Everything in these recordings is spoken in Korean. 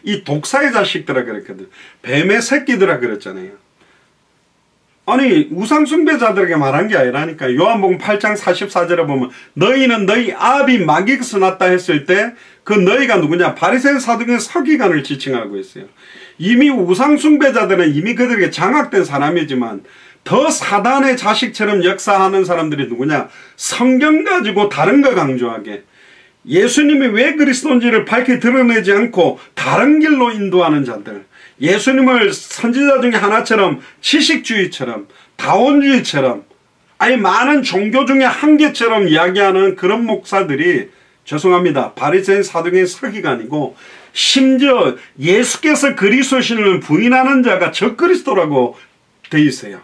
이 독사의 자식들아 그랬거든. 뱀의 새끼들아 그랬잖아요. 아니 우상숭배자들에게 말한 게 아니라니까. 요한복음 8장 44절에 보면 너희는 너희 아비 마귀에게서 났다 했을 때 그 너희가 누구냐? 바리새인 사두개인 서기관을 지칭하고 있어요. 이미 우상숭배자들은 이미 그들에게 장악된 사람이지만 더 사단의 자식처럼 역사하는 사람들이 누구냐? 성경 가지고 다른 거 강조하게, 예수님이 왜 그리스도인지를 밝히 드러내지 않고 다른 길로 인도하는 자들, 예수님을 선지자 중에 하나처럼 지식주의처럼 다원주의처럼 아니 많은 종교 중에 한 개처럼 이야기하는 그런 목사들이 죄송합니다. 바리새인 사두개인 서기관이고, 심지어 예수께서 그리스도신을 부인하는 자가 적그리스도라고 돼 있어요.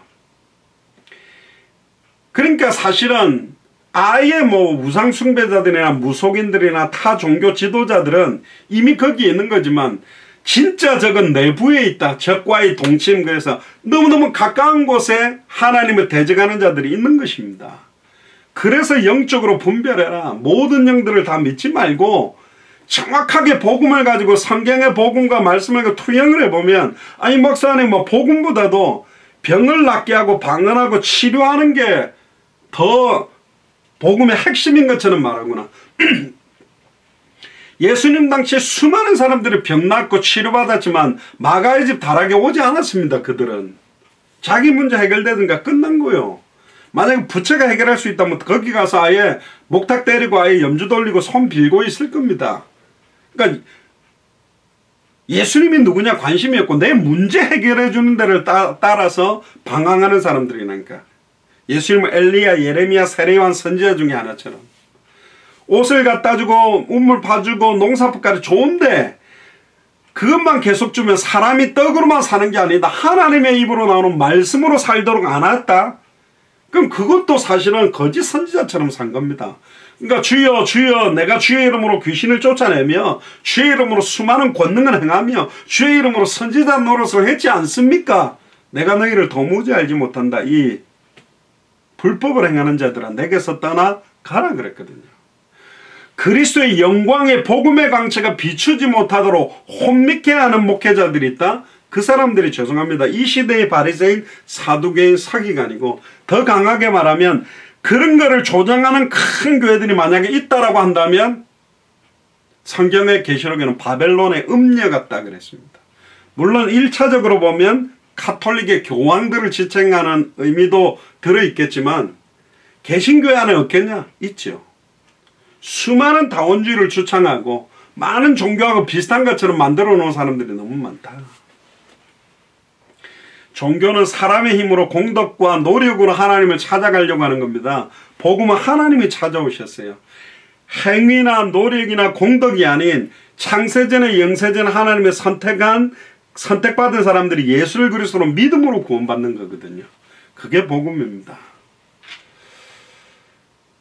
그러니까 사실은 아예 뭐 우상숭배자들이나 무속인들이나 타 종교 지도자들은 이미 거기에 있는 거지만 진짜 적은 내부에 있다. 적과의 동침. 그래서 너무너무 가까운 곳에 하나님을 대적하는 자들이 있는 것입니다. 그래서 영적으로 분별해라. 모든 영들을 다 믿지 말고 정확하게 복음을 가지고 성경의 복음과 말씀을 가지고 투영을 해보면, 아니 목사님 뭐 복음보다도 병을 낫게 하고 방언하고 치료하는 게 더 복음의 핵심인 것처럼 말하구나. 예수님 당시에 수많은 사람들이 병 낫고 치료받았지만 마가의 집 다락에 오지 않았습니다. 그들은 자기 문제 해결되든가 끝난 거요. 만약에 부처가 해결할 수 있다면 거기 가서 아예 목탁 때리고 아예 염주 돌리고 손 빌고 있을 겁니다. 그러니까 예수님이 누구냐 관심이 없고 내 문제 해결해 주는 데를 따라서 방황하는 사람들이니까. 예수님은 엘리야, 예레미야, 세례요한 선지자 중에 하나처럼 옷을 갖다 주고 우물 파주고 농사법까지 좋은데 그것만 계속 주면 사람이 떡으로만 사는 게 아니다. 하나님의 입으로 나오는 말씀으로 살도록 안 했다. 그럼 그것도 사실은 거짓 선지자처럼 산 겁니다. 그러니까 주여 주여 내가 주의 이름으로 귀신을 쫓아내며 주의 이름으로 수많은 권능을 행하며 주의 이름으로 선지자 노릇을 했지 않습니까? 내가 너희를 도무지 알지 못한다. 이 불법을 행하는 자들아 내게서 떠나가라 그랬거든요. 그리스도의 영광의 복음의 광채가 비추지 못하도록 혼미케 하는 목회자들이 있다. 그 사람들이 죄송합니다. 이 시대의 바리새인 사두개인 서기관이고, 더 강하게 말하면 그런 거를 조장하는 큰 교회들이 만약에 있다라고 한다면 성경의 계시록에는 바벨론의 음녀 같다 그랬습니다. 물론 1차적으로 보면 카톨릭의 교황들을 지칭하는 의미도 들어있겠지만 개신교회 안에 없겠냐? 있죠. 수많은 다원주의를 주창하고 많은 종교하고 비슷한 것처럼 만들어 놓은 사람들이 너무 많다. 종교는 사람의 힘으로 공덕과 노력으로 하나님을 찾아가려고 하는 겁니다. 복음은 하나님이 찾아오셨어요. 행위나 노력이나 공덕이 아닌 창세전에 영세전 하나님의 선택받은 사람들이 예수를 그리스도로 믿음으로 구원받는 거거든요. 그게 복음입니다.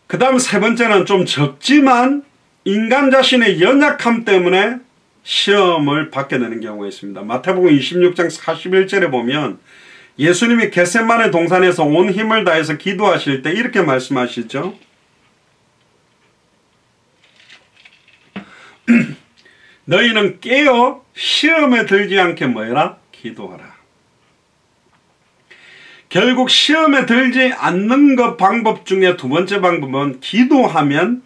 그 다음 세 번째는 좀 적지만 인간 자신의 연약함 때문에 시험을 받게 되는 경우가 있습니다. 마태복음 26장 41절에 보면 예수님이 겟세마네 동산에서 온 힘을 다해서 기도하실 때 이렇게 말씀하시죠. 너희는 깨어 시험에 들지 않게 뭐해라? 기도하라. 결국 시험에 들지 않는 것 방법 중에 두 번째 방법은 기도하면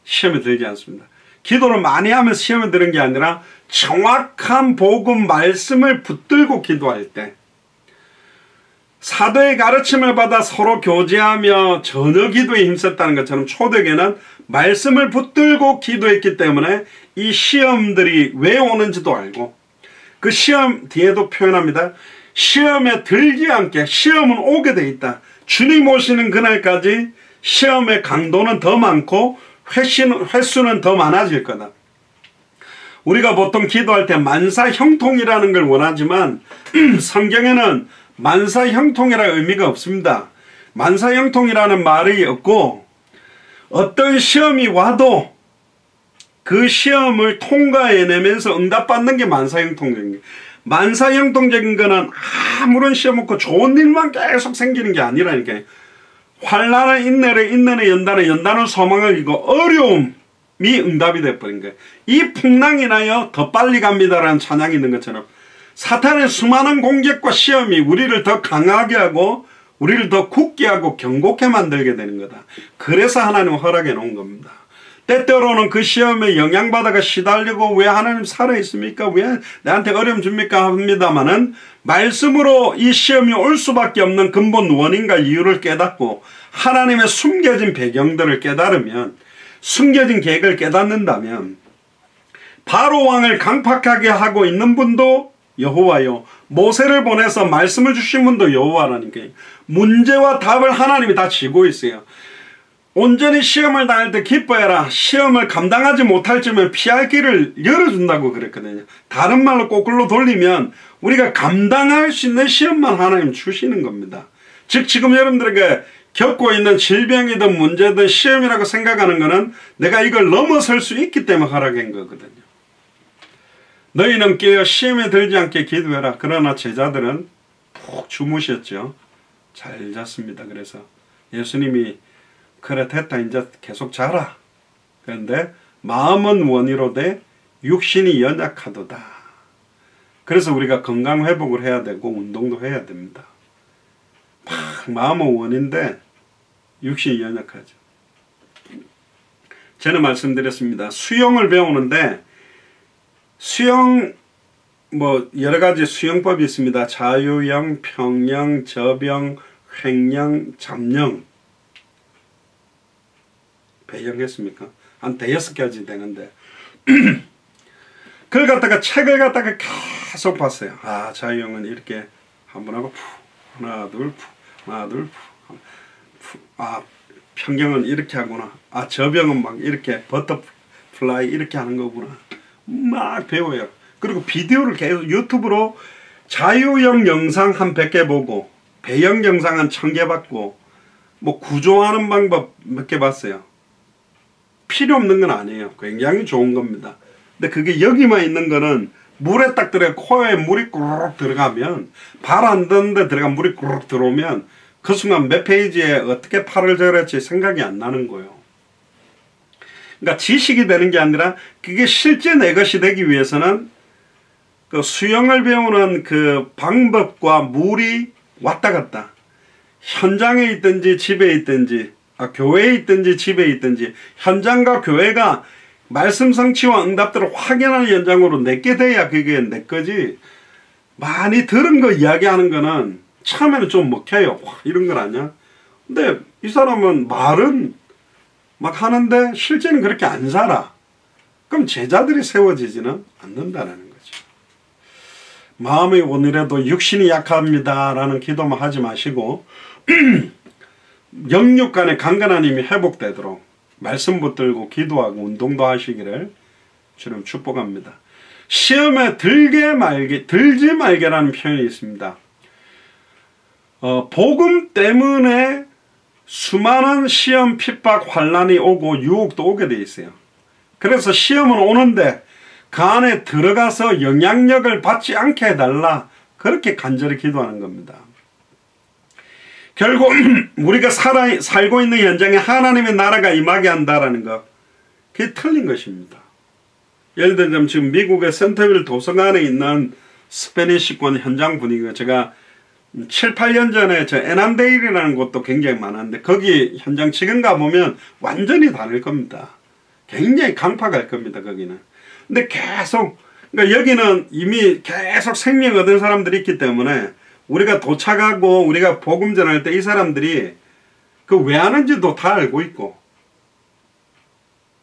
시험에 들지 않습니다. 기도를 많이 하면 시험에 드는 게 아니라 정확한 복음 말씀을 붙들고 기도할 때, 사도의 가르침을 받아 서로 교제하며 전혀 기도에 힘썼다는 것처럼 초대교회는 말씀을 붙들고 기도했기 때문에 이 시험들이 왜 오는지도 알고, 그 시험 뒤에도 표현합니다. 시험에 들지 않게, 시험은 오게 돼 있다. 주님 오시는 그날까지 시험의 강도는 더 많고 횟수는 더 많아질 거다. 우리가 보통 기도할 때 만사형통이라는 걸 원하지만 성경에는 만사형통이라는 의미가 없습니다. 만사형통이라는 말이 없고, 어떤 시험이 와도 그 시험을 통과해내면서 응답받는 게 만사형통적인 거예요. 만사형통적인 거는 아무런 시험 없고 좋은 일만 계속 생기는 게 아니라니까요. 환난은 인내를, 인내는 연단을, 연단은 소망을 이고 어려움이 응답이 돼버린 거예요. 이 풍랑이 나여 더 빨리 갑니다라는 찬양이 있는 것처럼 사탄의 수많은 공격과 시험이 우리를 더 강하게 하고 우리를 더 굳게 하고 경고케 만들게 되는 거다. 그래서 하나님은 허락해 놓은 겁니다. 때때로는 그 시험에 영향받아가 시달리고 왜 하나님 살아있습니까? 왜 나한테 어려움 줍니까? 합니다마는 말씀으로 이 시험이 올 수밖에 없는 근본 원인과 이유를 깨닫고 하나님의 숨겨진 배경들을 깨달으면, 숨겨진 계획을 깨닫는다면 바로 왕을 강팍하게 하고 있는 분도 여호와요, 모세를 보내서 말씀을 주신 분도 여호와라니까요. 문제와 답을 하나님이 다 쥐고 있어요. 온전히 시험을 당할 때 기뻐해라. 시험을 감당하지 못할지면 피할 길을 열어준다고 그랬거든요. 다른 말로 거꾸로 돌리면 우리가 감당할 수 있는 시험만 하나님 주시는 겁니다. 즉 지금 여러분들에게 겪고 있는 질병이든 문제든 시험이라고 생각하는 것은 내가 이걸 넘어설 수 있기 때문에 허락한 거거든요. 너희는 깨어 시험에 들지 않게 기도해라. 그러나 제자들은 푹 주무셨죠. 잘 잤습니다. 그래서 예수님이 그래 됐다 이제 계속 자라. 그런데 마음은 원이로되 육신이 연약하도다. 그래서 우리가 건강 회복을 해야 되고 운동도 해야 됩니다. 마음은 원인데 육신이 연약하죠. 저는 말씀드렸습니다. 수영을 배우는데 수영 여러 가지 수영법이 있습니다. 자유형, 평영, 저병, 횡령, 잠령. 배영했습니까? 한 5가지 되는데 그걸 갖다가 책을 갖다가 계속 봤어요. 아, 자유형은 이렇게 한번 하고 푸, 하나 둘 푸, 하나 둘 푸, 아, 평경은 이렇게 하구나. 아, 저병은 막 이렇게 버터플라이 이렇게 하는 거구나. 막 배워요. 그리고 비디오를 계속 유튜브로 자유형 영상 한 100개 보고 배영 영상 한 1000개 봤고 구조하는 방법 몇 개 봤어요. 필요 없는 건 아니에요. 굉장히 좋은 겁니다. 근데 그게 여기만 있는 거는 물에 딱 들어가 코에 물이 꾸르륵 들어가면 발 안 닿는데 들어가 물이 꾸르륵 들어오면 그 순간 몇 페이지에 어떻게 팔을 절였지 생각이 안 나는 거예요. 그러니까 지식이 되는 게 아니라 그게 실제 내 것이 되기 위해서는 그 수영을 배우는 그 방법과 물이 왔다 갔다 현장에 있든지 집에 있든지 교회에 있든지 집에 있든지 현장과 교회가 말씀 성취와 응답들을 확인하는 현장으로 내게 돼야 그게 내 거지. 많이 들은 거 이야기하는 거는 처음에는 좀 먹혀요. 이런 건 아니야. 근데 이 사람은 말은 막 하는데 실제는 그렇게 안 살아. 그럼 제자들이 세워지지는 않는다는 거죠. 마음의 원이라도 육신이 약합니다 라는 기도만 하지 마시고 영육 간의 강건한 힘이 회복되도록 말씀 붙들고 기도하고 운동도 하시기를 주님 축복합니다. 시험에 들지 말게라는 표현이 있습니다. 복음 때문에 수많은 시험, 핍박, 환난이 오고 유혹도 오게 돼 있어요. 그래서 시험은 오는데 그 안에 들어가서 영향력을 받지 않게 해달라. 그렇게 간절히 기도하는 겁니다. 결국 우리가 살고 있는 현장에 하나님의 나라가 임하게 한다라는 것, 그게 틀린 것입니다. 예를 들면 지금 미국의 센터빌 도서관에 있는 스페니시권 현장 분위기가 제가 7, 8년 전에 저 애난데일이라는 곳도 굉장히 많았는데 거기 현장 지금 가보면 완전히 다를 겁니다. 굉장히 강팍할 겁니다. 거기는. 근데 계속 그러니까 여기는 이미 계속 생명 얻은 사람들이 있기 때문에 우리가 도착하고 우리가 복음 전할 때 이 사람들이 그 왜 하는지도 다 알고 있고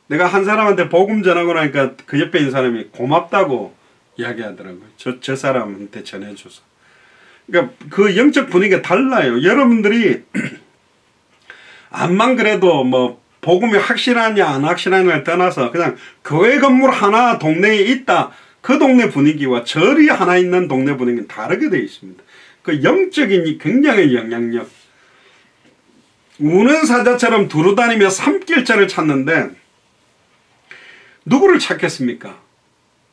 내가 한 사람한테 복음 전하고 나니까 그 옆에 있는 사람이 고맙다고 이야기하더라고요. 저 사람한테 전해줘서. 그러니까 그 영적 분위기가 달라요. 여러분들이 암만 그래도 복음이 확실하냐 안 확실하냐를 떠나서 그냥 교회 건물 하나 동네에 있다. 그 동네 분위기와 절이 하나 있는 동네 분위기는 다르게 되어 있습니다. 그 영적인 굉장히 영향력. 우는 사자처럼 두루다니며 삼킬자를 찾는데 누구를 찾겠습니까?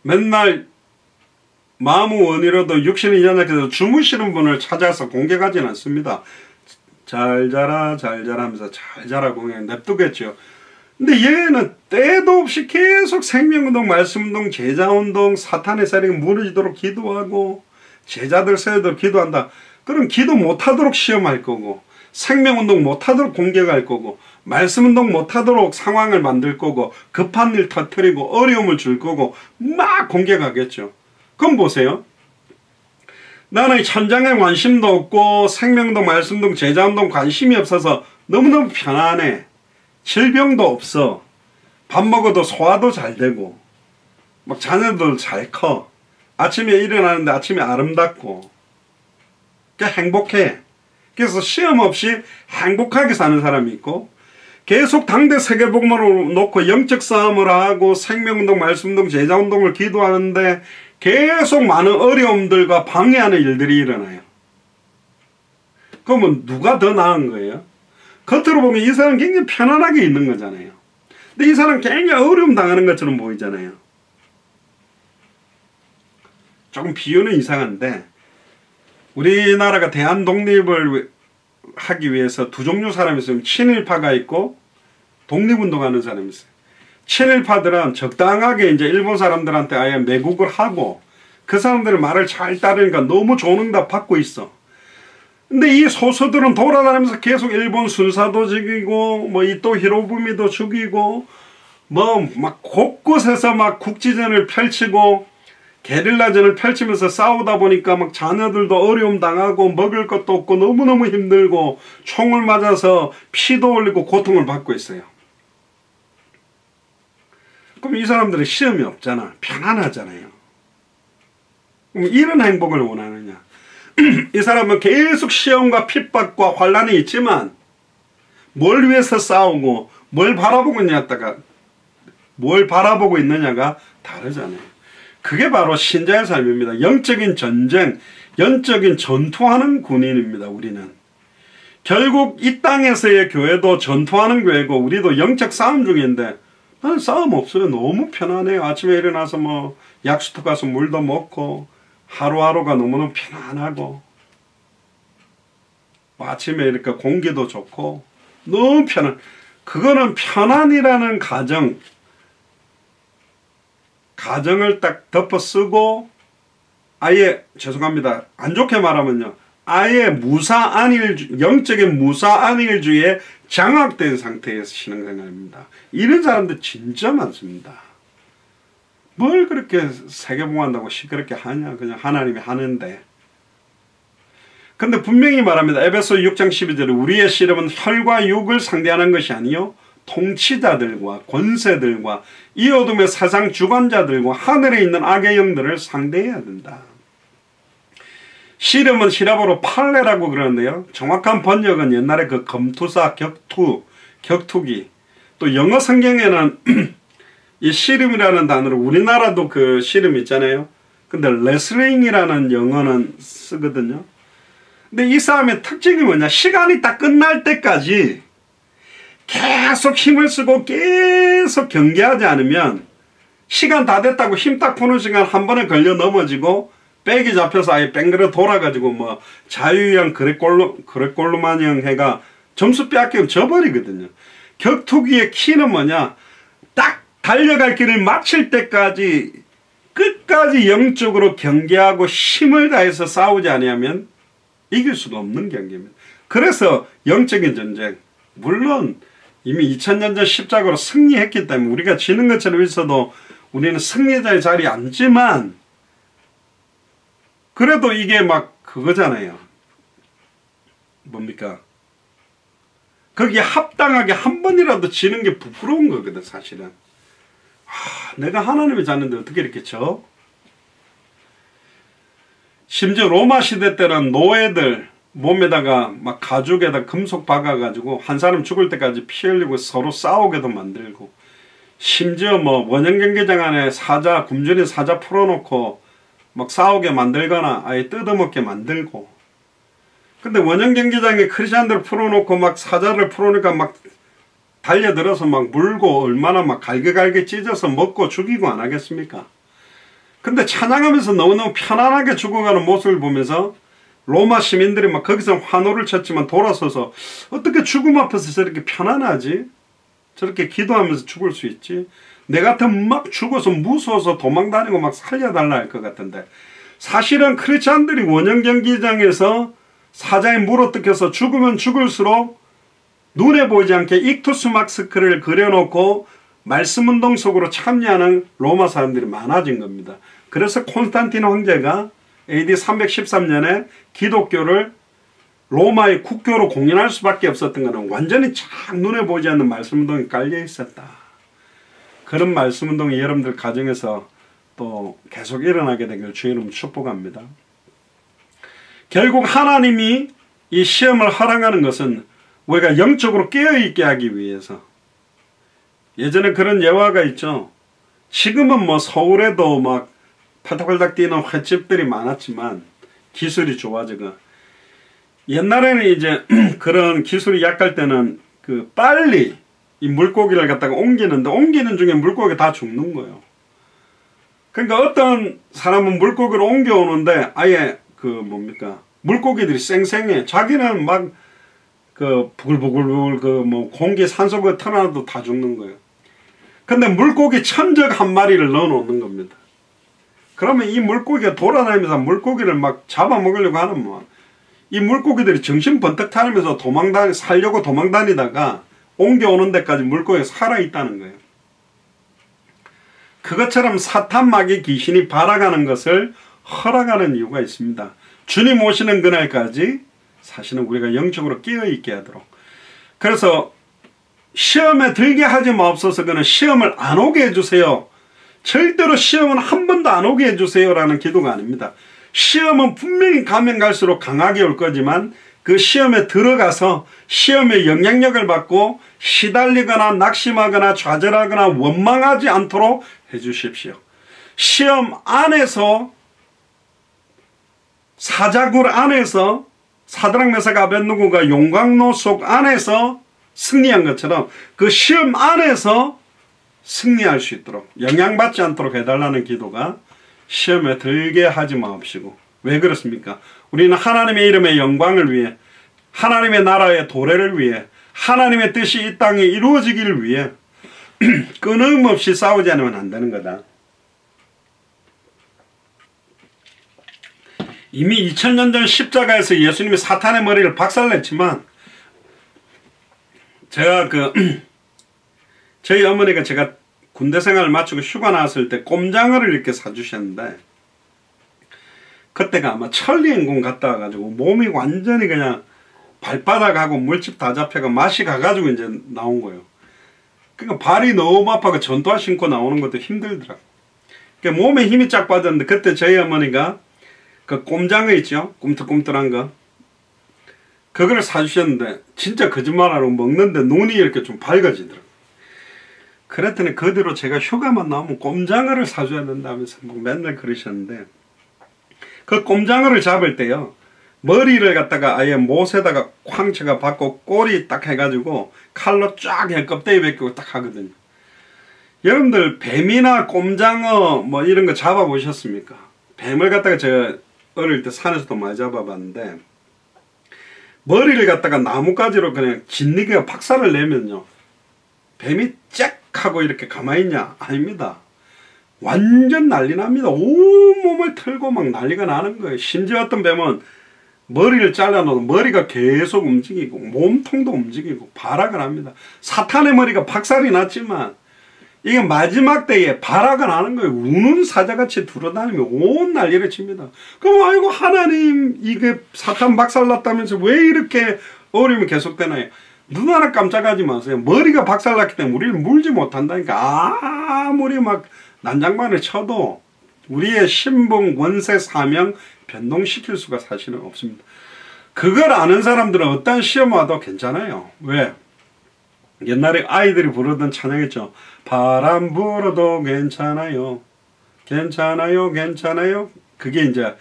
맨날 마음의 원이라도 육신이 연약해서 주무시는 분을 찾아서 공격하지는 않습니다. 잘 자라 잘 자라 하면서 잘 자라고 그냥 냅두겠죠. 근데 얘는 때도 없이 계속 생명운동, 말씀운동, 제자운동, 사탄의 세력이 무너지도록 기도하고 제자들 세우도록 기도한다. 그럼 기도 못하도록 시험할 거고, 생명운동 못하도록 공격할 거고, 말씀운동 못하도록 상황을 만들 거고, 급한 일 터뜨리고 어려움을 줄 거고 막 공격하겠죠. 그럼 보세요. 나는 현장에 관심도 없고 생명운동, 말씀운동, 제자운동 관심이 없어서 너무너무 편안해. 질병도 없어. 밥 먹어도 소화도 잘 되고 막 자녀들 잘 커. 아침에 일어나는데 아침에 아름답고 그러니까 행복해. 그래서 시험 없이 행복하게 사는 사람이 있고, 계속 당대 세계복음을 놓고 영적 싸움을 하고 생명운동, 말씀운동, 제자운동을 기도하는데 계속 많은 어려움들과 방해하는 일들이 일어나요. 그러면 누가 더 나은 거예요? 겉으로 보면 이 사람은 굉장히 편안하게 있는 거잖아요. 근데 이 사람은 굉장히 어려움 당하는 것처럼 보이잖아요. 조금 비유는 이상한데, 우리나라가 대한 독립을 하기 위해서 두 종류 사람이 있어요. 친일파가 있고 독립운동하는 사람이 있어요. 친일파들은 적당하게 이제 일본 사람들한테 아예 매국을 하고 그 사람들의 말을 잘 따르니까 너무 좋은 응답 받고 있어. 근데 이 소수들은 돌아다니면서 계속 일본 순사도 죽이고 뭐 이토 히로부미도 죽이고 뭐 막 곳곳에서 막 국지전을 펼치고 게릴라전을 펼치면서 싸우다 보니까 막 자녀들도 어려움 당하고 먹을 것도 없고 너무너무 힘들고 총을 맞아서 피도 흘리고 고통을 받고 있어요. 그럼 이 사람들은 시험이 없잖아. 편안하잖아요. 그럼 이런 행복을 원하느냐? 이 사람은 계속 시험과 핍박과 환란이 있지만 뭘 위해서 싸우고 뭘 바라보고 있느냐가 다르잖아요. 그게 바로 신자의 삶입니다. 영적인 전쟁, 영적인 전투하는 군인입니다. 우리는. 결국 이 땅에서의 교회도 전투하는 교회고 우리도 영적 싸움 중인데 나는 싸움 없어요. 너무 편안해요. 아침에 일어나서 뭐 약수터 가서 물도 먹고 하루하루가 너무너무 편안하고 뭐 아침에 이렇게 공기도 좋고 너무 편안. 그거는 편안이라는 가정을 딱 덮어 쓰고 아예 죄송합니다. 안 좋게 말하면요. 아예 영적인 무사안일주의에 장악된 상태에서 신앙생활입니다. 이런 사람들 진짜 많습니다. 뭘 그렇게 세계봉한다고 시끄럽게 하냐. 그냥 하나님이 하는데. 근데 분명히 말합니다. 에베소 6장 12절에 우리의 씨름은 혈과 육을 상대하는 것이 아니요 통치자들과 권세들과 이 어둠의 세상 주관자들과 하늘에 있는 악의 영들을 상대해야 된다. 씨름은 히라보로 팔레라고 그러는데요. 정확한 번역은 옛날에 그 검투사 격투기 또 영어 성경에는 이 씨름이라는 단어를 우리나라도 그 씨름 있잖아요. 근데 레슬링이라는 영어는 쓰거든요. 근데 이 싸움의 특징이 뭐냐? 시간이 딱 끝날 때까지 계속 힘을 쓰고 계속 경계하지 않으면 시간 다 됐다고 힘 딱 푸는 시간 한 번에 걸려 넘어지고 백이 잡혀서 아예 뺑그려 돌아가지고 뭐 자유형 그레꼴로마니형 해가 점수 빼앗기면 져버리거든요. 격투기의 키는 뭐냐? 딱 달려갈 길을 마칠 때까지 끝까지 영적으로 경계하고 힘을 다해서 싸우지 않으면 이길 수가 없는 경기입니다. 그래서 영적인 전쟁, 물론 이미 2000년 전 십자가로 승리했기 때문에 우리가 지는 것처럼 있어도 우리는 승리자의 자리에 앉지만 그래도 이게 막 그거잖아요. 뭡니까? 거기에 합당하게 한 번이라도 지는 게 부끄러운 거거든 사실은. 내가 하나님을 잤는데 어떻게 이렇게 져? 심지어 로마 시대 때는 노예들 몸에다가 막 가죽에다 금속 박아가지고 한 사람 죽을 때까지 피 흘리고 서로 싸우게도 만들고 심지어 뭐 원형 경기장 안에 굶주린 사자 풀어놓고 막 싸우게 만들거나 아예 뜯어먹게 만들고. 근데 원형 경기장에 크리스찬들 풀어놓고 막 사자를 풀어놓으니까 막 달려들어서 막 물고 얼마나 막 갈게갈게 찢어서 먹고 죽이고 안 하겠습니까? 근데 찬양하면서 너무너무 편안하게 죽어가는 모습을 보면서 로마 시민들이 막 거기서 환호를 쳤지만 돌아서서 어떻게 죽음 앞에서 저렇게 편안하지? 저렇게 기도하면서 죽을 수 있지? 내 같으면 막 죽어서 무서워서 도망다니고 막 살려달라 할 것 같은데, 사실은 크리스찬들이 원형 경기장에서 사자에 물어뜯겨서 죽으면 죽을수록 눈에 보이지 않게 익투스 마스크를 그려놓고 말씀운동 속으로 참여하는 로마 사람들이 많아진 겁니다. 그래서 콘스탄틴 황제가 AD 313년에 기독교를 로마의 국교로 공인할 수밖에 없었던 것은 완전히 쫙 눈에 보이지 않는 말씀운동이 깔려 있었다. 그런 말씀운동이 여러분들 가정에서 또 계속 일어나게 되길 주의는 축복합니다. 결국 하나님이 이 시험을 허락하는 것은 우리가 영적으로 깨어있게 하기 위해서. 예전에 그런 예화가 있죠. 지금은 뭐 서울에도 막 팔딱팔딱 뛰는 횟집들이 많았지만 기술이 좋아지고, 옛날에는 이제 그런 기술이 약할 때는 그 빨리 이 물고기를 갖다가 옮기는 중에 물고기 다 죽는 거예요. 그러니까 어떤 사람은 물고기를 옮겨오는데 아예 그 뭡니까, 물고기들이 쌩쌩해. 자기는 막 그 부글부글 그 뭐 공기 산소 그 털어놔도 다 죽는 거예요. 근데 물고기 천적 한 마리를 넣어 놓는 겁니다. 그러면 이 물고기가 돌아다니면서 물고기를 막 잡아먹으려고 하는 뭐, 이 물고기들이 정신 번뜩 타면서 살려고 도망다니다가 옮겨오는 데까지 물고기가 살아있다는 거예요. 그것처럼 사탄 마귀 귀신이 발악하는 것을 허락하는 이유가 있습니다. 주님 오시는 그날까지 사실은 우리가 영적으로 깨어있게 하도록. 그래서 시험에 들게 하지 마옵소서, 그는 시험을 안 오게 해주세요. 절대로 시험은 한 번도 안 오게 해주세요 라는 기도가 아닙니다. 시험은 분명히 가면 갈수록 강하게 올 거지만 그 시험에 들어가서 시험의 영향력을 받고 시달리거나 낙심하거나 좌절하거나 원망하지 않도록 해주십시오. 시험 안에서, 사자굴 안에서 사드락 메삭 아벳느고가 용광로 속 안에서 승리한 것처럼 그 시험 안에서 승리할 수 있도록, 영향받지 않도록 해달라는 기도가 시험에 들게 하지 마옵시고. 왜 그렇습니까? 우리는 하나님의 이름의 영광을 위해, 하나님의 나라의 도래를 위해, 하나님의 뜻이 이 땅에 이루어지기를 위해 끊임없이 싸우지 않으면 안 되는 거다. 이미 2000년 전 십자가에서 예수님이 사탄의 머리를 박살냈지만, 제가 저희 어머니가 제가 군대 생활을 마치고 휴가 나왔을 때 꼼장어를 이렇게 사주셨는데, 그때가 아마 천리행군 갔다 와가지고 몸이 완전히 그냥 발바닥하고 물집 다 잡혀가 맛이 가가지고 이제 나온 거예요. 그러니까 발이 너무 아파서 전투화 신고 나오는 것도 힘들더라고요. 그러니까 몸에 힘이 쫙 빠졌는데, 그때 저희 어머니가 그 꼼장어 있죠? 꿈틀꿈틀한 거. 그거를 사주셨는데 진짜 거짓말하고 먹는데 눈이 이렇게 좀 밝아지더라고요. 그랬더니 그 뒤로 제가 휴가만 나오면 꼼장어를 사줘야 된다면서 뭐 맨날 그러셨는데, 그 꼼장어를 잡을 때요, 머리를 갖다가 아예 못에다가 쾅 쳐가 받고 꼬리 딱 해가지고 칼로 쫙 해 껍데기 벗기고 딱 하거든요. 여러분들 뱀이나 꼼장어 뭐 이런 거 잡아보셨습니까? 뱀을 갖다가 제가 어릴 때 산에서도 많이 잡아봤는데, 머리를 갖다가 나뭇가지로 그냥 진리기가 박살을 내면요, 뱀이 쫙 하고 이렇게 가만히 있냐? 아닙니다. 완전 난리 납니다. 온몸을 털고 막 난리가 나는 거예요. 심지어 어떤 뱀은 머리를 잘라놔도 머리가 계속 움직이고 몸통도 움직이고 발악을 합니다. 사탄의 머리가 박살이 났지만 이게 마지막 때에 발악을 하는 거예요. 우는 사자같이 돌아다니며 온 난리를 칩니다. 그럼 아이고 하나님, 이게 사탄 박살났다면서 왜 이렇게 어려움이 계속되나요? 눈 하나 깜짝하지 마세요. 머리가 박살났기 때문에 우리를 물지 못한다니까. 아무리 막 난장판을 쳐도 우리의 신분, 권세, 사명 변동시킬 수가 사실은 없습니다. 그걸 아는 사람들은 어떤 시험 와도 괜찮아요. 왜? 옛날에 아이들이 부르던 찬양이죠. 바람 불어도 괜찮아요. 괜찮아요. 괜찮아요. 그게 이제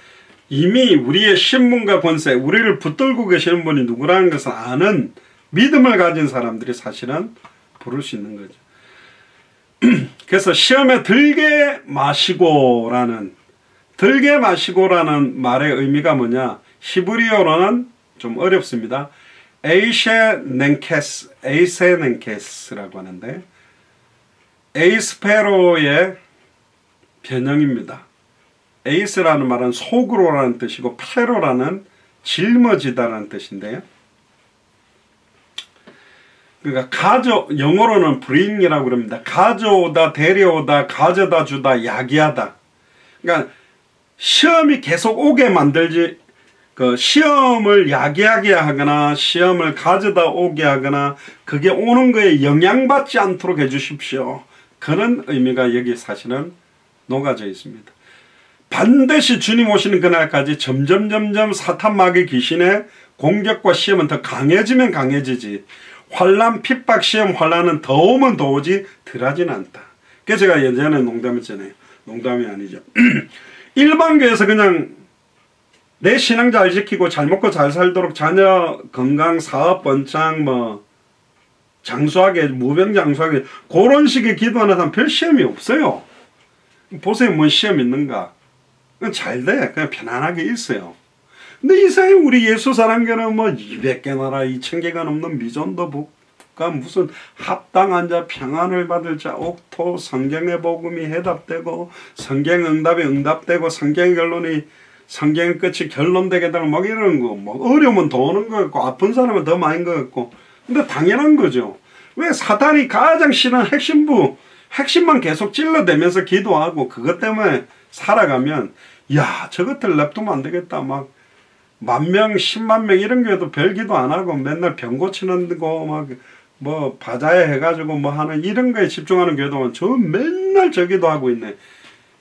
이미 우리의 신분과 권세, 우리를 붙들고 계시는 분이 누구라는 것을 아는 믿음을 가진 사람들이 사실은 부를 수 있는 거죠. 그래서 시험에 들게 마시고라는 말의 의미가 뭐냐? 히브리어로는 좀 어렵습니다. 에이세넨케스라고 하는데 에이스페로의 변형입니다. 에이스라는 말은 속으로라는 뜻이고 페로라는 짊어지다라는 뜻인데요. 그러니까 영어로는 bring이라고 그럽니다. 가져오다, 데려오다, 가져다 주다, 야기하다. 그러니까 시험이 계속 오게 만들지, 시험을 야기하게 하거나 시험을 가져다 오게 하거나 그게 오는 거에 영향받지 않도록 해주십시오. 그런 의미가 여기 사실은 녹아져 있습니다. 반드시 주님 오시는 그날까지 점점 사탄 마귀 귀신의 공격과 시험은 더 강해지면 강해지지, 환난, 핍박, 시험, 환난은 더 오면 더 오지 덜하지는 않다. 그래서 제가 예전에 농담했잖아요. 농담이 아니죠. 일반교회에서 그냥 내 신앙 잘 지키고 잘 먹고 잘 살도록 자녀 건강, 사업 번창, 장수하게, 무병장수하게, 그런 식의 기도하는 사람 별 시험이 없어요. 보세요, 뭔 시험 있는가? 잘 돼. 그냥 편안하게 있어요. 근데 이상하게 우리 예수사랑교는 200개 나라 2000개가 넘는 미전도 북과 무슨 합당한 자, 평안을 받을 자, 옥토, 성경의 복음이 해답되고 성경 응답이 응답되고 성경의 결론이 성경의 끝이 결론되게 되고 이런 거, 어려우면 더 오는 거 같고 아픈 사람은 더 많은 거 같고. 근데 당연한 거죠. 왜? 사탄이 가장 싫어하는 핵심만 계속 찔러대면서 기도하고 그것 때문에 살아가면, 야, 저것들 냅두면 안 되겠다. 10,000명, 100,000명 이런 교회도 별 기도 안 하고 맨날 병 고치는 거, 바자회 해가지고 하는 이런 거에 집중하는 교회도 저 맨날 저 기도하고 있네.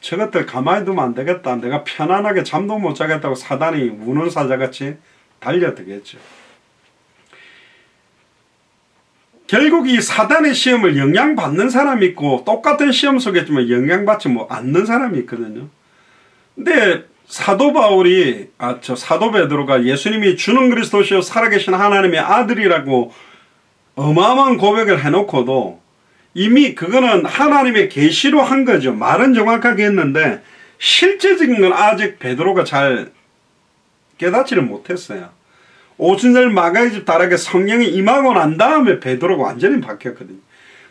저것들 가만히 두면 안 되겠다. 내가 편안하게 잠도 못 자겠다고 사단이 우는 사자같이 달려들겠죠. 결국 이 사단의 시험을 영향받는 사람이 있고 똑같은 시험 속에지만 영향받지 않는 사람이 있거든요. 근데 사도 베드로가 예수님이 주는 그리스도시요 살아계신 하나님의 아들이라고 어마어마한 고백을 해놓고도 이미 그거는 하나님의 계시로 한 거죠. 말은 정확하게 했는데 실제적인 건 아직 베드로가 잘 깨닫지를 못했어요. 오순절 마가의 집 다락에 성령이 임하고 난 다음에 베드로가 완전히 바뀌었거든요.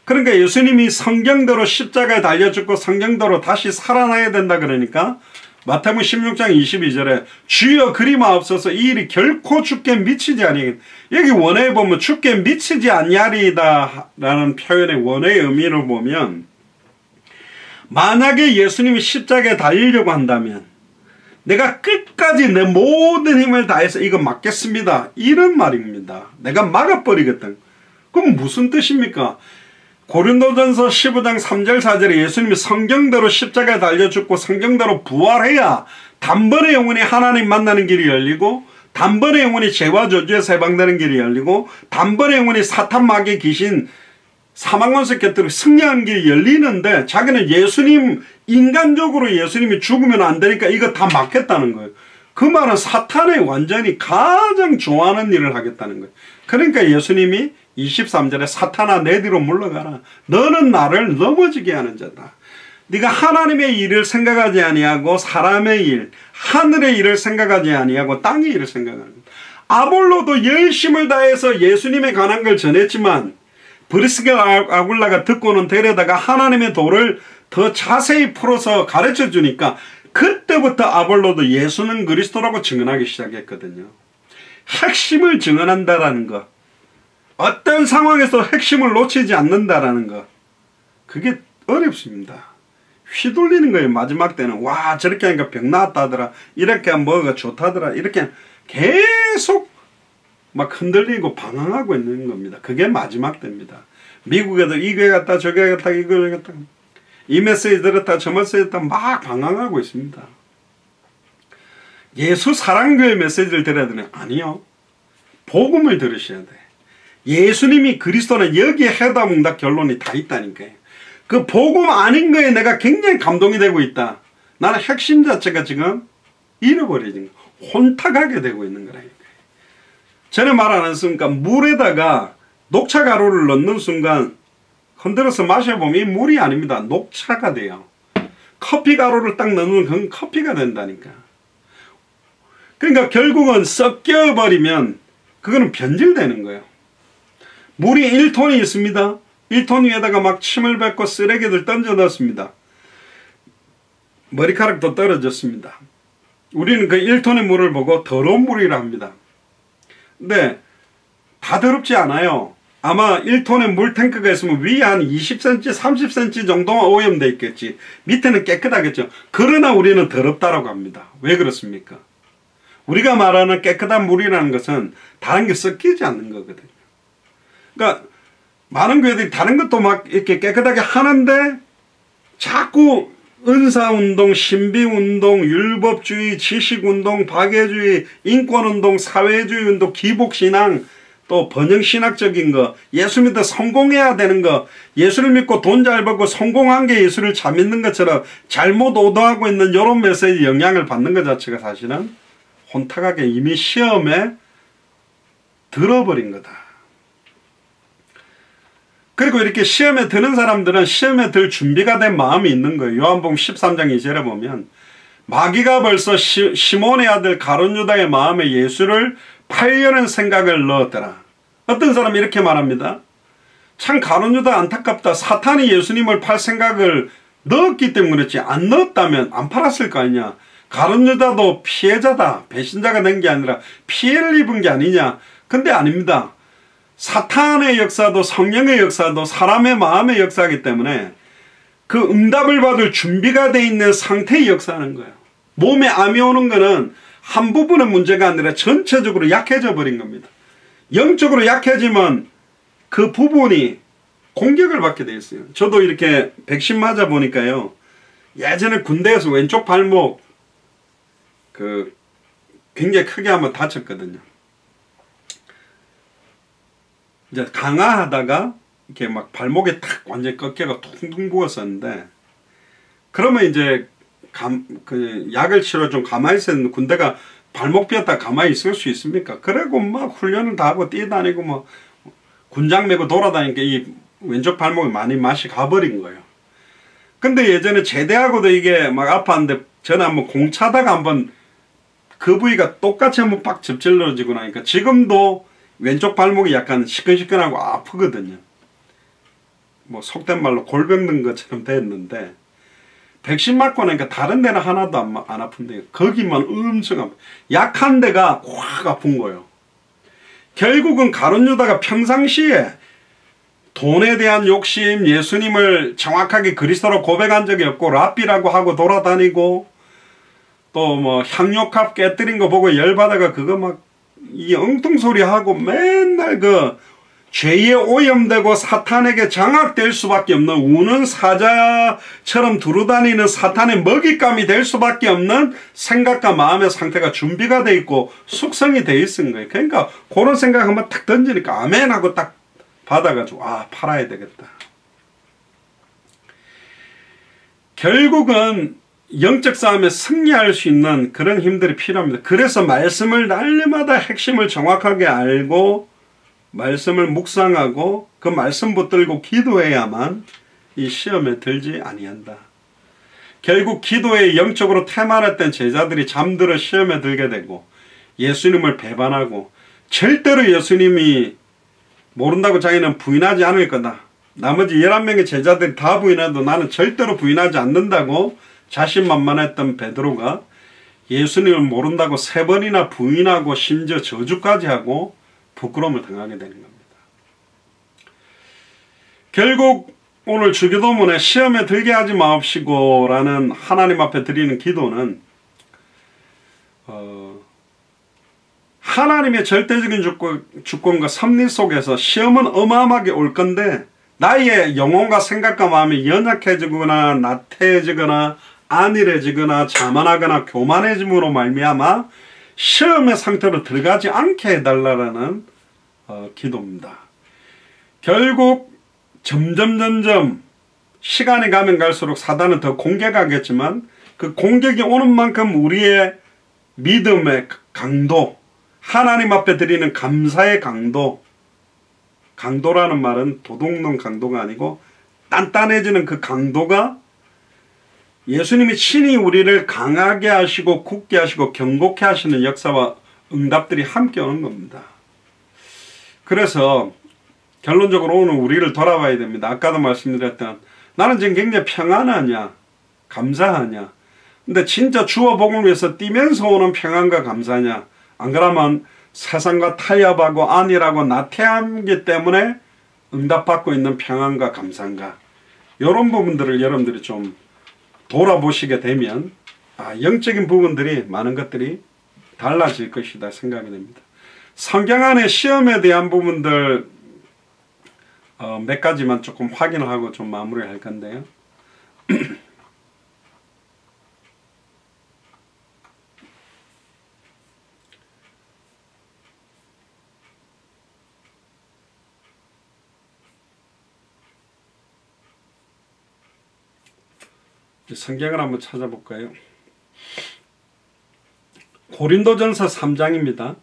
그러니까 예수님이 성경대로 십자가에 달려 죽고 성경대로 다시 살아나야 된다 그러니까 마태복음 16장 22절에 주여 그리마옵소서 이 일이 결코 주께 미치지 아니, 여기 원어에 보면 주께 미치지 아니하리이다 라는 표현의 원어의 의미를 보면, 만약에 예수님이 십자가에 달리려고 한다면 내가 끝까지 내 모든 힘을 다해서 이거 막겠습니다 이런 말입니다. 내가 막아버리겠다. 그럼 무슨 뜻입니까? 고린도전서 15장 3절 4절에 예수님이 성경대로 십자가에 달려 죽고 성경대로 부활해야 단번에 영혼이 하나님 만나는 길이 열리고, 단번에 영혼이 죄와 저주에서 해방되는 길이 열리고, 단번에 영혼이 사탄 마귀 귀신 사망원수 곁으로 승리하는 길이 열리는데, 자기는 인간적으로 예수님이 죽으면 안 되니까 이거 다 막겠다는 거예요. 그 말은 사탄의 완전히 가장 좋아하는 일을 하겠다는 거예요. 그러니까 예수님이 23절에 사탄아 내 뒤로 물러가라. 너는 나를 넘어지게 하는 자다. 네가 하나님의 일을 생각하지 아니하고 사람의 일, 하늘의 일을 생각하지 아니하고 땅의 일을 생각하는 거다. 아볼로도 열심을 다해서 예수님에 관한 걸 전했지만 브리스가 아굴라가 듣고는 데려다가 하나님의 도를 더 자세히 풀어서 가르쳐 주니까 그때부터 아볼로도 예수는 그리스도라고 증언하기 시작했거든요. 핵심을 증언한다라는 것, 어떤 상황에서 핵심을 놓치지 않는다라는 것, 그게 어렵습니다. 휘둘리는 거예요. 마지막 때는 와 저렇게 하니까 병 나았다더라, 이렇게 하면 뭐가 좋다더라, 이렇게 계속 막 흔들리고 방황하고 있는 겁니다. 그게 마지막 때입니다. 미국에도 이 교회 갔다 저 교회 갔다 이 교회 갔다 이 메시지 들었다 저 메시지 들었다 막 방황하고 있습니다. 예수 사랑교회 메시지를 들어야 되나요? 아니요. 복음을 들으셔야 돼. 예수님이 그리스도는 여기에 해답응답 결론이 다 있다니까요. 그 복음 아닌 거에 내가 굉장히 감동이 되고 있다. 나는 핵심 자체가 지금 잃어버려진 거, 혼탁하게 되고 있는 거라니까요. 전에 말 안 했습니까? 물에다가 녹차 가루를 넣는 순간 흔들어서 마셔보면 이 물이 아닙니다. 녹차가 돼요. 커피 가루를 딱 넣으면 그건 커피가 된다니까. 그러니까 결국은 섞여버리면 그거는 변질되는 거예요. 물이 1톤이 있습니다. 1톤 위에다가 막 침을 뱉고 쓰레기들 던져 넣었습니다. 머리카락도 떨어졌습니다. 우리는 그 1톤의 물을 보고 더러운 물이라 합니다. 근데 다 더럽지 않아요. 아마 1톤의 물탱크가 있으면 위에 한 20cm, 30cm 정도만 오염되어 있겠지. 밑에는 깨끗하겠죠. 그러나 우리는 더럽다라고 합니다. 왜 그렇습니까? 우리가 말하는 깨끗한 물이라는 것은 다른 게 섞이지 않는 거거든요. 그러니까 많은 교회들이 다른 것도 막 이렇게 깨끗하게 하는데 자꾸 은사운동, 신비운동, 율법주의, 지식운동, 박애주의, 인권운동, 사회주의 운동, 기복신앙, 또 번영신학적인 거, 예수 믿어 성공해야 되는 거, 예수를 믿고 돈 잘 벌고 성공한 게 예수를 잘 믿는 것처럼 잘못 오도하고 있는 이런 메시지 영향을 받는 것 자체가 사실은 혼탁하게 이미 시험에 들어버린 거다. 그리고 이렇게 시험에 드는 사람들은 시험에 들 준비가 된 마음이 있는 거예요. 요한복음 13장 2절에 보면 마귀가 벌써 시몬의 아들 가룟 유다의 마음에 예수를 팔려는 생각을 넣었더라. 어떤 사람이 이렇게 말합니다. 참 가룟 유다 안타깝다. 사탄이 예수님을 팔 생각을 넣었기 때문에 그렇지, 안 넣었다면 안 팔았을 거 아니냐. 가룟 유다도 피해자다. 배신자가 된 게 아니라 피해를 입은 게 아니냐. 근데 아닙니다. 사탄의 역사도 성령의 역사도 사람의 마음의 역사이기 때문에 그 응답을 받을 준비가 되어 있는 상태의 역사하는 거예요. 몸에 암이 오는 거는 한 부분의 문제가 아니라 전체적으로 약해져 버린 겁니다. 영적으로 약해지면 그 부분이 공격을 받게 돼 있어요. 저도 이렇게 백신 맞아 보니까요. 예전에 군대에서 왼쪽 발목 굉장히 크게 한번 다쳤거든요. 이제 강화하다가 이렇게 막 발목에 탁 완전히 꺾여가 퉁퉁 부었었는데, 그러면 이제 약을 치러 좀 가만히 있었는데, 군대가 발목 삐었다 가만히 있을 수 있습니까? 그래고 막 훈련을 다 하고 뛰어다니고 뭐 군장 메고 돌아다니니까 이 왼쪽 발목이 많이 맛이 가버린 거예요. 근데 예전에 제대하고도 이게 막 아팠는데, 저는 한번 공 차다가 한번 그 부위가 똑같이 한번 빡 접질러지고 나니까 지금도 왼쪽 발목이 약간 시끈시끈하고 아프거든요. 뭐 속된 말로 골병 든 것처럼 됐는데, 백신 맞고 나니까 다른 데는 하나도 안 아픈데 거기만 엄청 아파. 약한 데가 확 아픈 거예요. 결국은 가룟 유다가 평상시에 돈에 대한 욕심, 예수님을 정확하게 그리스도로 고백한 적이 없고 랍비라고 하고 돌아다니고, 또 뭐 향료값 깨뜨린 거 보고 열받아가 그거 막 이 엉뚱소리 하고 맨날 그 죄에 오염되고 사탄에게 장악될 수밖에 없는, 우는 사자처럼 두루다니는 사탄의 먹잇감이 될 수밖에 없는 생각과 마음의 상태가 준비가 돼 있고 숙성이 돼 있은 거예요. 그러니까 그런 생각 한번 탁 던지니까 아멘 하고 딱 받아가지고 팔아야 되겠다. 결국은 영적 싸움에 승리할 수 있는 그런 힘들이 필요합니다. 그래서 말씀을 날마다 핵심을 정확하게 알고 말씀을 묵상하고 그 말씀 붙들고 기도해야만 이 시험에 들지 아니한다. 결국 기도에 영적으로 태만했던 제자들이 잠들어 시험에 들게 되고 예수님을 배반하고, 절대로 예수님이 모른다고 자기는 부인하지 않을 거다. 나머지 11명의 제자들이 다 부인해도 나는 절대로 부인하지 않는다고 자신만만했던 베드로가 예수님을 모른다고 3번이나 부인하고 심지어 저주까지 하고 부끄러움을 당하게 되는 겁니다. 결국 오늘 주기도문에 시험에 들게 하지 마옵시고 라는 하나님 앞에 드리는 기도는 하나님의 절대적인 주권과 섭리 속에서 시험은 어마어마하게 올 건데, 나의 영혼과 생각과 마음이 연약해지거나 나태해지거나 안일해지거나 자만하거나 교만해짐으로 말미암아 시험의 상태로 들어가지 않게 해달라는 기도입니다. 결국 점점 시간이 가면 갈수록 사단은 더 공격하겠지만 그 공격이 오는 만큼 우리의 믿음의 강도, 하나님 앞에 드리는 감사의 강도라는 말은 도둑놈 강도가 아니고 단단해지는 그 강도가 예수님이 친히 우리를 강하게 하시고 굳게 하시고 견고케 하시는 역사와 응답들이 함께 오는 겁니다. 그래서 결론적으로 오늘 우리를 돌아봐야 됩니다. 아까도 말씀드렸던 나는 지금 굉장히 평안하냐 감사하냐, 근데 진짜 주어 복음을 위해서 뛰면서 오는 평안과 감사냐, 안 그러면 세상과 타협하고 안일하고 나태함이기 때문에 응답받고 있는 평안과 감사인가, 이런 부분들을 여러분들이 좀 돌아보시게 되면 영적인 부분들이 많은 것들이 달라질 것이다 생각이 됩니다. 성경 안에 시험에 대한 부분들 몇 가지만 조금 확인하고 좀 마무리할 건데요. 성경을 한번 찾아볼까요? 고린도전서 3장입니다.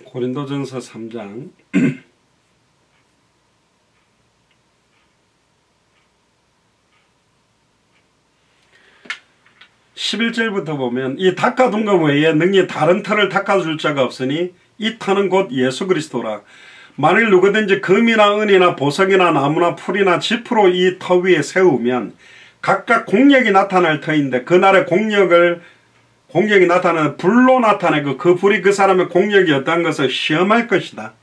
고린도전서 3장 11절부터 보면 이 닦아둔 것 외에 능히 다른 터를 닦아줄 자가 없으니 이 터는 곧 예수 그리스도라. 만일 누구든지 금이나 은이나 보석이나 나무나 풀이나 짚으로 이 터 위에 세우면 각각 공력이 나타날 터인데 그날의 공력이 나타나는 불로 나타내고 그 불이 그 사람의 공력이 어떠한 것을 시험할 것이다.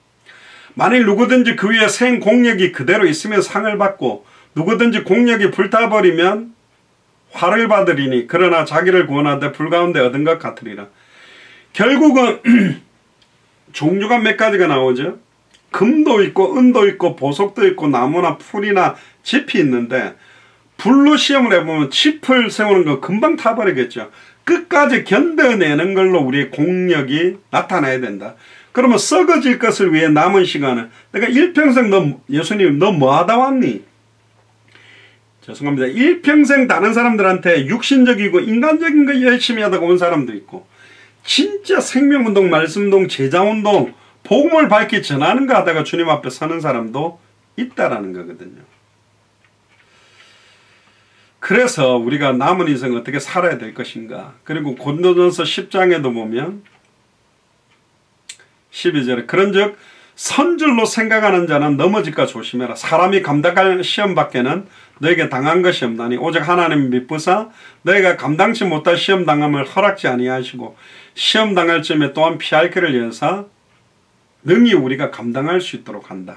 만일 누구든지 그 위에 생 공력이 그대로 있으면 상을 받고 누구든지 공력이 불타버리면 화를 받으리니 그러나 자기를 구원하되 불 가운데 얻은 것 같으리라. 결국은 종류가 몇 가지가 나오죠. 금도 있고 은도 있고 보석도 있고 나무나 풀이나 짚이 있는데 불로 시험을 해보면 짚을 세우는 거 금방 타버리겠죠. 끝까지 견뎌내는 걸로 우리의 공력이 나타나야 된다. 그러면 썩어질 것을 위해 남은 시간을 내가 일평생 예수님 너 뭐 하다 왔니? 죄송합니다. 일평생 다른 사람들한테 육신적이고 인간적인 거 열심히 하다가 온 사람도 있고 진짜 생명운동, 말씀운동, 제자운동, 복음을 밝히 전하는 거 하다가 주님 앞에 서는 사람도 있다라는 거거든요. 그래서 우리가 남은 인생 어떻게 살아야 될 것인가. 그리고 고린도전서 10장에도 보면 12절에 그런즉 선줄로 생각하는 자는 넘어질까 조심해라. 사람이 감당할 시험 밖에는 너에게 당한 것이 없나니 오직 하나님 믿부사 너희가 감당치 못할 시험 당함을 허락지 아니하시고 시험 당할 쯤에 또한 피할 길을 여사 능히 우리가 감당할 수 있도록 한다.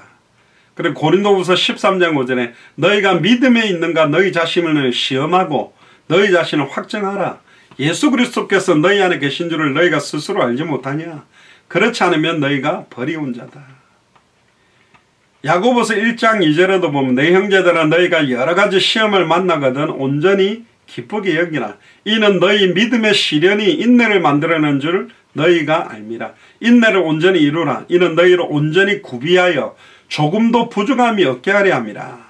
그리고 고린도후서 13장 5절에 너희가 믿음에 있는가 너희 자신을 시험하고 너희 자신을 확정하라. 예수 그리스도께서 너희 안에 계신 줄을 너희가 스스로 알지 못하냐. 그렇지 않으면 너희가 버리운 자다. 야고보서 1장 2절에도 보면 내 형제들아 너희가 여러가지 시험을 만나거든 온전히 기쁘게 여기라. 이는 너희 믿음의 시련이 인내를 만들어낸 줄 너희가 알미라. 인내를 온전히 이루라. 이는 너희를 온전히 구비하여 조금도 부족함이 없게 하려 함이라.